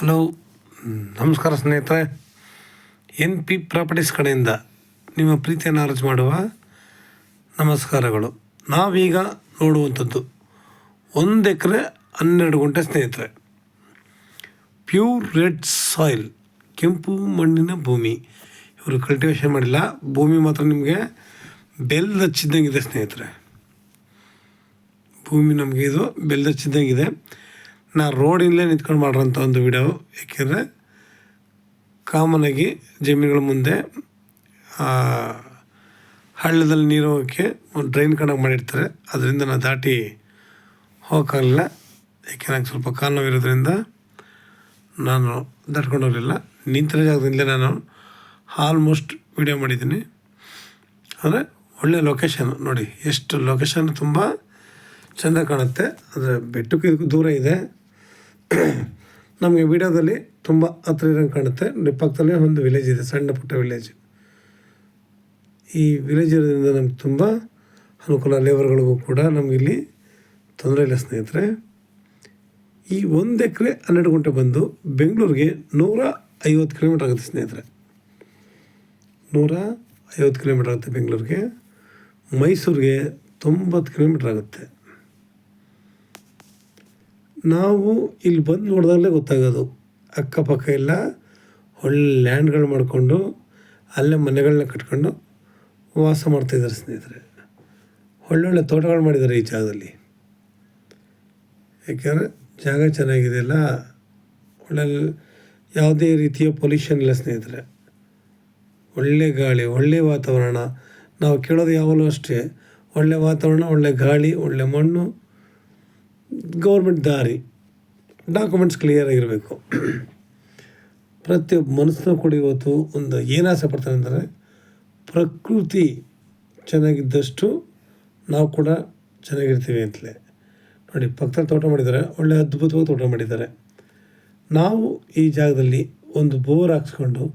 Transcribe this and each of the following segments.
Hello, ನಮಸ್ಕಾರ ಸ್ನೇಹಿತರೆ. NP properties ಕಡೆಯಿಂದ ನಿಮ್ಮ ಪ್ರೀತಿಯನ್ನು ಅರ್ಜಿ ಮಾಡುವ ನಮಸ್ಕಾರಗಳು. ನಾವೀಗ ನೋಡುವಂಥದ್ದು 1 ಎಕರೆ 12 ಗುಂಟೆ ಸ್ನೇಹಿತರೆ. ಪ್ಯೂರ್ ರೆಡ್ ಸಾಯಿಲ್, ಕೆಂಪು ಮಣ್ಣಿನ ಭೂಮಿ. ಇವರು ಕಲ್ಟಿವೇಷನ್ ಮಾಡಿಲ್ಲ, ಭೂಮಿ ಮಾತ್ರ ನಿಮಗೆ ಬೆಲ್ದಚ್ಚಿದ್ದಂಗಿದೆ ಸ್ನೇಹಿತರೆ. ಭೂಮಿ ನಮಗೆ ಇದು ಬೆಲ್ದಚ್ಚಿದ್ದಂಗಿದೆ. ನಾ ರೋಡಿನಲ್ಲೇ ನಿಂತ್ಕೊಂಡು ಮಾಡಿರೋಂಥ ಒಂದು ವಿಡಿಯೋ. ಏಕೆಂದರೆ ಕಾಮನಾಗಿ ಜಮೀನುಗಳ ಮುಂದೆ ಹಳ್ಳದಲ್ಲಿ ನೀರು ಹೋಗೋಕ್ಕೆ ಒಂದು ಡ್ರೈನ್ ಕಣಕ್ಕೆ ಮಾಡಿರ್ತಾರೆ. ಅದರಿಂದ ನಾನು ದಾಟಿ ಹೋಗೋಕ್ಕಾಗಲಿಲ್ಲ. ಏಕೆ ನಂಗೆ ಸ್ವಲ್ಪ ಕಾಲು ನೋವಿರೋದ್ರಿಂದ ನಾನು ದಾಟ್ಕೊಂಡು ಹೋಗಲಿಲ್ಲ. ನಿಂತಿರೋ ಜಾಗದಿಂದಲೇ ನಾನು ಆಲ್ಮೋಸ್ಟ್ ವಿಡಿಯೋ ಮಾಡಿದ್ದೀನಿ. ಅಂದರೆ ಒಳ್ಳೆಯ ಲೊಕೇಶನ್ ನೋಡಿ, ಎಷ್ಟು ಲೊಕೇಶನ್ ತುಂಬ ಚೆಂದ ಕಾಣುತ್ತೆ. ಅಂದರೆ ಬೆಟ್ಟಕ್ಕೆ ಇದಕ್ಕೂ ದೂರ ಇದೆ. ನಮಗೆ ವಿಡಿಯೋದಲ್ಲಿ ತುಂಬ ಹತ್ರ ಇರೋಂಗೆ ಕಾಣುತ್ತೆ. ಪಕ್ಕದಲ್ಲೇ ಒಂದು ವಿಲೇಜ್ ಇದೆ, ಸಣ್ಣ ಪುಟ್ಟ ವಿಲೇಜ್. ಈ ವಿಲೇಜ್ ಇರೋದ್ರಿಂದ ನಮ್ಗೆ ತುಂಬ ಅನುಕೂಲ. ಲೇಬರ್ಗಳಿಗೂ ಕೂಡ ನಮಗಿಲ್ಲಿ ತೊಂದರೆ ಇಲ್ಲ ಸ್ನೇಹಿತರೆ. ಈ 1 ಎಕರೆ 12 ಗುಂಟೆ ಬಂದು ಬೆಂಗಳೂರಿಗೆ 150 ಕಿಲೋಮೀಟ್ರ್ ಆಗುತ್ತೆ ಸ್ನೇಹಿತರೆ. 150 ಕಿಲೋಮೀಟ್ರ್ ಆಗುತ್ತೆ ಬೆಂಗಳೂರಿಗೆ. ಮೈಸೂರಿಗೆ 90 ಕಿಲೋಮೀಟ್ರ್ ಆಗುತ್ತೆ. ನಾವು ಇಲ್ಲಿ ಬಂದು ನೋಡಿದಾಗಲೇ ಗೊತ್ತಾಗೋದು, ಅಕ್ಕಪಕ್ಕ ಎಲ್ಲ ಒಳ್ಳೆ ಲ್ಯಾಂಡ್ಗಳು ಮಾಡಿಕೊಂಡು ಅಲ್ಲೇ ಮನೆಗಳನ್ನ ಕಟ್ಕೊಂಡು ವಾಸ ಮಾಡ್ತಾಯಿದ್ದಾರೆ ಸ್ನೇಹಿತರೆ. ಒಳ್ಳೊಳ್ಳೆ ತೋಟಗಳು ಮಾಡಿದ್ದಾರೆ ಈ ಜಾಗದಲ್ಲಿ. ಯಾಕೆಂದರೆ ಜಾಗ ಚೆನ್ನಾಗಿದೆಯಲ್ಲ, ಒಳ್ಳೆ ಯಾವುದೇ ರೀತಿಯ ಪೊಲ್ಯೂಷನ್ ಇಲ್ಲ ಸ್ನೇಹಿತರೆ. ಒಳ್ಳೆ ಗಾಳಿ, ಒಳ್ಳೆಯ ವಾತಾವರಣ. ನಾವು ಕೇಳೋದು ಯಾವಾಗಲೂ ಅಷ್ಟೇ, ಒಳ್ಳೆ ವಾತಾವರಣ, ಒಳ್ಳೆ ಗಾಳಿ, ಒಳ್ಳೆ ಮಣ್ಣು, ಗೌರ್ಮೆಂಟ್ ದಾರಿ, ಡಾಕ್ಯುಮೆಂಟ್ಸ್ ಕ್ಲಿಯರಾಗಿರಬೇಕು. ಪ್ರತಿಯೊಬ್ಬ ಮನಸ್ಸನ್ನು ಕೂಡ ಇವತ್ತು ಒಂದು ಏನು ಆಸೆ ಪಡ್ತಾರೆ ಅಂದರೆ, ಪ್ರಕೃತಿ ಚೆನ್ನಾಗಿದ್ದಷ್ಟು ನಾವು ಕೂಡ ಚೆನ್ನಾಗಿರ್ತೀವಿ ಅಂತಲೇ. ನೋಡಿ, ಪಕ್ಕದಲ್ಲಿ ತೋಟ ಮಾಡಿದ್ದಾರೆ, ಒಳ್ಳೆ ಅದ್ಭುತವಾಗಿ ತೋಟ ಮಾಡಿದ್ದಾರೆ. ನಾವು ಈ ಜಾಗದಲ್ಲಿ ಒಂದು ಬೋರ್ ಹಾಕ್ಸ್ಕೊಂಡು,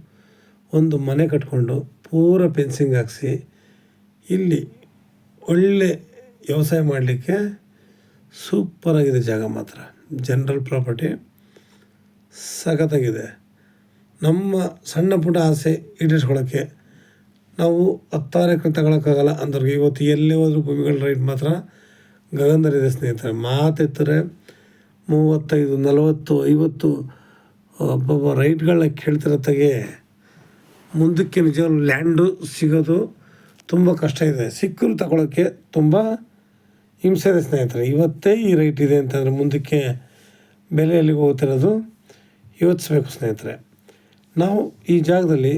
ಒಂದು ಮನೆ ಕಟ್ಕೊಂಡು, ಪೂರ ಫೆನ್ಸಿಂಗ್ ಹಾಕ್ಸಿ ಇಲ್ಲಿ ಒಳ್ಳೆ ವ್ಯವಸಾಯ ಮಾಡಲಿಕ್ಕೆ ಸೂಪರಾಗಿದೆ ಜಾಗ ಮಾತ್ರ. ಜನರಲ್ ಪ್ರಾಪರ್ಟಿ ಸಖತ್ತಾಗಿದೆ. ನಮ್ಮ ಸಣ್ಣ ಪುಟ್ಟ ಆಸೆ ಈಡೇರಿಸ್ಕೊಳ್ಳೋಕ್ಕೆ ನಾವು 16 ಎಕರೆ ತಗೊಳಕ್ಕಾಗಲ್ಲ ಅಂದ್ರಿಗೆ ಇವತ್ತು ಎಲ್ಲೇ ಹೋದ್ರೂ ಭೂಮಿಗಳ ರೇಟ್ ಮಾತ್ರ ಗಗನದಲ್ಲಿದೆ ಸ್ನೇಹಿತರೆ. ಮಾತೆತ್ತರೆ 35, 40, 50 ಒಬ್ಬೊಬ್ಬ ರೈಟ್ಗಳನ್ನ ಕೇಳ್ತಿರತ್ತಾಗೆ ಮುಂದಕ್ಕೆ ನಿಜವಾಗ್ಲೂ ಲ್ಯಾಂಡು ಸಿಗೋದು ತುಂಬ ಕಷ್ಟ ಇದೆ. ಸಿಕ್ಕರು ತಗೊಳ್ಳೋಕ್ಕೆ ತುಂಬ ಹಿಂಸೆ ಇದೆ ಸ್ನೇಹಿತರೆ. ಇವತ್ತೇ ಈ ರೇಟ್ ಇದೆ ಅಂತಂದರೆ ಮುಂದಕ್ಕೆ ಬೆಲೆ ಎಲ್ಲಿಗೆ ಹೋಗ್ತಿರೋದು ಯೋಚಿಸ್ಬೇಕು ಸ್ನೇಹಿತರೆ. ನಾವು ಈ ಜಾಗದಲ್ಲಿ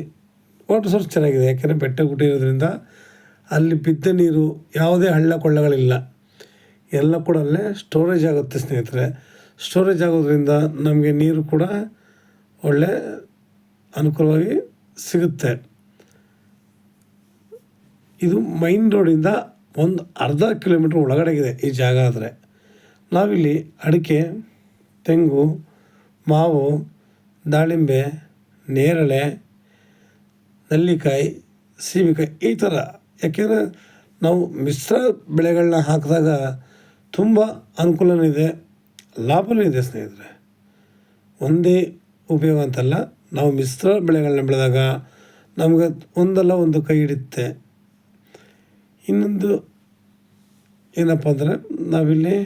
ವಾಟರ್ ಸೋರ್ಸ್ ಚೆನ್ನಾಗಿದೆ. ಯಾಕೆಂದರೆ ಬೆಟ್ಟ ಗುಡ್ಡ ಇರೋದ್ರಿಂದ ಅಲ್ಲಿ ಬಿದ್ದ ನೀರು ಯಾವುದೇ ಹಳ್ಳ ಕೊಳ್ಳಗಳಿಲ್ಲ, ಎಲ್ಲ ಕೂಡ ಅಲ್ಲೇ ಸ್ಟೋರೇಜ್ ಆಗುತ್ತೆ ಸ್ನೇಹಿತರೆ. ಸ್ಟೋರೇಜ್ ಆಗೋದ್ರಿಂದ ನಮಗೆ ನೀರು ಕೂಡ ಒಳ್ಳೆ ಅನುಕೂಲವಾಗಿ ಸಿಗುತ್ತೆ. ಇದು ಮೈನ್ ರೋಡಿಂದ ಒಂದು ಅರ್ಧ ಕಿಲೋಮೀಟ್ರ್ ಒಳಗಡೆಗಿದೆ ಈ ಜಾಗ. ಆದರೆ ನಾವಿಲ್ಲಿ ಅಡಿಕೆ, ತೆಂಗು, ಮಾವು, ದಾಳಿಂಬೆ, ನೇರಳೆ, ನೆಲ್ಲಿಕಾಯಿ, ಸೀಬೆಕಾಯಿ ಈ ಥರ, ಯಾಕೆಂದರೆ ನಾವು ಮಿಶ್ರ ಬೆಳೆಗಳನ್ನ ಹಾಕಿದಾಗ ತುಂಬ ಅನುಕೂಲನೂ ಇದೆ, ಲಾಭವೂ ಇದೆ ಸ್ನೇಹಿತರೆ. ಒಂದೇ ಉಪಯೋಗ ಅಂತಲ್ಲ, ನಾವು ಮಿಶ್ರ ಬೆಳೆಗಳನ್ನ ಬೆಳೆದಾಗ ನಮಗೆ ಒಂದಲ್ಲ ಒಂದು ಕೈ ಹಿಡಿಯುತ್ತೆ. ಇನ್ನೊಂದು ಏನಪ್ಪ ಅಂದರೆ, ನಾವಿಲ್ಲಿ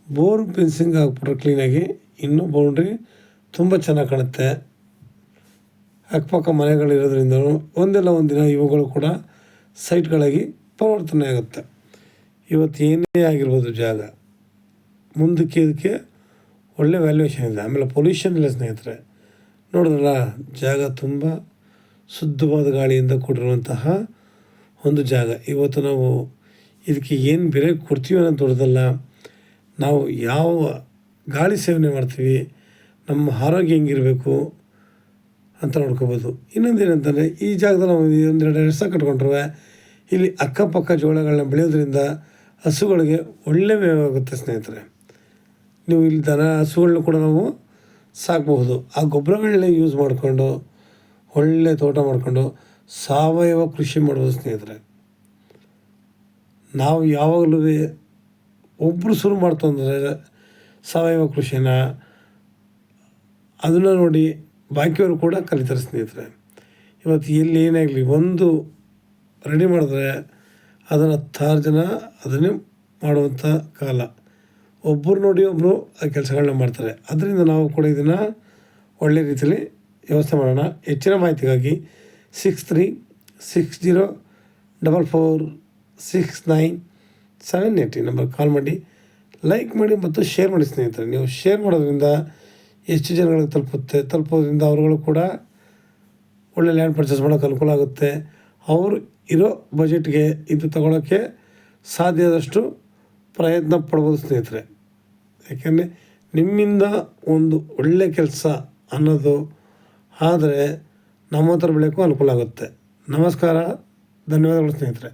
ಬೋರ್ ಫೆನ್ಸಿಂಗ್ ಹಾಕ್ಬಿಟ್ರೆ ಕ್ಲೀನಾಗಿ ಇನ್ನೂ ಬೌಂಡ್ರಿ ತುಂಬ ಚೆನ್ನಾಗಿ ಕಾಣುತ್ತೆ. ಅಕ್ಕಪಕ್ಕ ಮನೆಗಳಿರೋದ್ರಿಂದ ಒಂದಲ್ಲ ಒಂದಿನ ಇವುಗಳು ಕೂಡ ಸೈಟ್ಗಳಾಗಿ ಪರಿವರ್ತನೆ ಆಗುತ್ತೆ. ಇವತ್ತು ಏನೇ ಆಗಿರ್ಬೋದು ಜಾಗ, ಮುಂದಕ್ಕೆ ಇದಕ್ಕೆ ಒಳ್ಳೆ ವ್ಯಾಲ್ಯೂಯೇಷನ್ ಇದೆ. ಆಮೇಲೆ ಪೊಲ್ಯೂಷನ್ ಇಲ್ಲ ಸ್ನೇಹಿತರೆ. ನೋಡಿದ್ರಲ್ಲ, ಜಾಗ ತುಂಬ ಶುದ್ಧವಾದ ಗಾಳಿಯಿಂದ ಕೂಡಿರುವಂತಹ ಒಂದು ಜಾಗ. ಇವತ್ತು ನಾವು ಇದಕ್ಕೆ ಏನು ಬೆಲೆ ಕೊಡ್ತೀವಿ ಅನ್ನೋದು ದೊಡ್ಡದಲ್ಲ, ನಾವು ಯಾವ ಗಾಳಿ ಸೇವನೆ ಮಾಡ್ತೀವಿ, ನಮ್ಮ ಆರೋಗ್ಯ ಹೆಂಗಿರಬೇಕು ಅಂತ ನೋಡ್ಕೋಬೋದು. ಇನ್ನೊಂದು ಏನಂತಂದರೆ, ಈ ಜಾಗದಲ್ಲಿ ನಾವು 1-2 ವರ್ಷ ಕಟ್ಕೊಂಡ್ರೆ ಇಲ್ಲಿ ಅಕ್ಕಪಕ್ಕ ಜೋಳಗಳನ್ನ ಬೆಳೆಯೋದ್ರಿಂದ ಹಸುಗಳಿಗೆ ಒಳ್ಳೆ ಮೇವು ಆಗುತ್ತೆ ಸ್ನೇಹಿತರೆ. ನೀವು ಇಲ್ಲಿ ದನ ಹಸುಗಳನ್ನ ಕೂಡ ನಾವು ಸಾಕಬಹುದು. ಆ ಗೊಬ್ಬರಗಳನ್ನ ಯೂಸ್ ಮಾಡಿಕೊಂಡು ಒಳ್ಳೆ ತೋಟ ಮಾಡಿಕೊಂಡು ಸಾವಯವ ಕೃಷಿ ಮಾಡ್ಬೋದು ಸ್ನೇಹಿತರೆ. ನಾವು ಯಾವಾಗಲೂ ಒಬ್ಬರು ಶುರು ಮಾಡ್ತಂದರೆ ಸಾವಯವ ಕೃಷಿನ ಅದನ್ನು ನೋಡಿ ಬಾಕಿಯವರು ಕೂಡ ಕಲಿತಾರೆ ಸ್ನೇಹಿತರೆ. ಇವತ್ತು ಎಲ್ಲಿ ಏನಾಗಲಿ ಒಂದು ರೆಡಿ ಮಾಡಿದ್ರೆ ಅದನ್ನು 10 ಜನ ಅದನ್ನೇ ಮಾಡುವಂಥ ಕಾಲ. ಒಬ್ಬರು ನೋಡಿ ಒಬ್ಬರು ಆ ಕೆಲಸಗಳನ್ನ ಮಾಡ್ತಾರೆ. ಅದರಿಂದ ನಾವು ಕೂಡ ಇದನ್ನು ಒಳ್ಳೆ ರೀತಿಯಲ್ಲಿ ವ್ಯವಸ್ಥೆ ಮಾಡೋಣ. ಹೆಚ್ಚಿನ ಮಾಹಿತಿಗಾಗಿ 6360446978 ಈ ನಂಬರ್ ಕಾಲ್ ಮಾಡಿ, ಲೈಕ್ ಮಾಡಿ ಮತ್ತು ಶೇರ್ ಮಾಡಿ ಸ್ನೇಹಿತರೆ. ನೀವು ಶೇರ್ ಮಾಡೋದ್ರಿಂದ ಹೆಚ್ಚು ಜನಗಳಿಗೆ ತಲುಪೋದ್ರಿಂದ ಅವರುಗಳು ಕೂಡ ಒಳ್ಳೆ ಲ್ಯಾಂಡ್ ಪರ್ಚೇಸ್ ಮಾಡೋಕ್ಕೆ ಅನುಕೂಲ ಆಗುತ್ತೆ. ಅವರು ಇರೋ ಬಜೆಟ್ಗೆ ಇದು ತಗೊಳ್ಳೋಕ್ಕೆ ಸಾಧ್ಯದಷ್ಟು ಪ್ರಯತ್ನ ಪಡ್ಬೋದು ಸ್ನೇಹಿತರೆ. ಯಾಕೆಂದರೆ ನಿಮ್ಮಿಂದ ಒಂದು ಒಳ್ಳೆಯ ಕೆಲಸ ಅನ್ನೋದು ಆದರೆ ನಮ್ಮ ಹತ್ರ ಬೆಳೆಯೋಕ್ಕೂ ಅನುಕೂಲ ಆಗುತ್ತೆ. ನಮಸ್ಕಾರ, ಧನ್ಯವಾದಗಳು ಸ್ನೇಹಿತರೆ.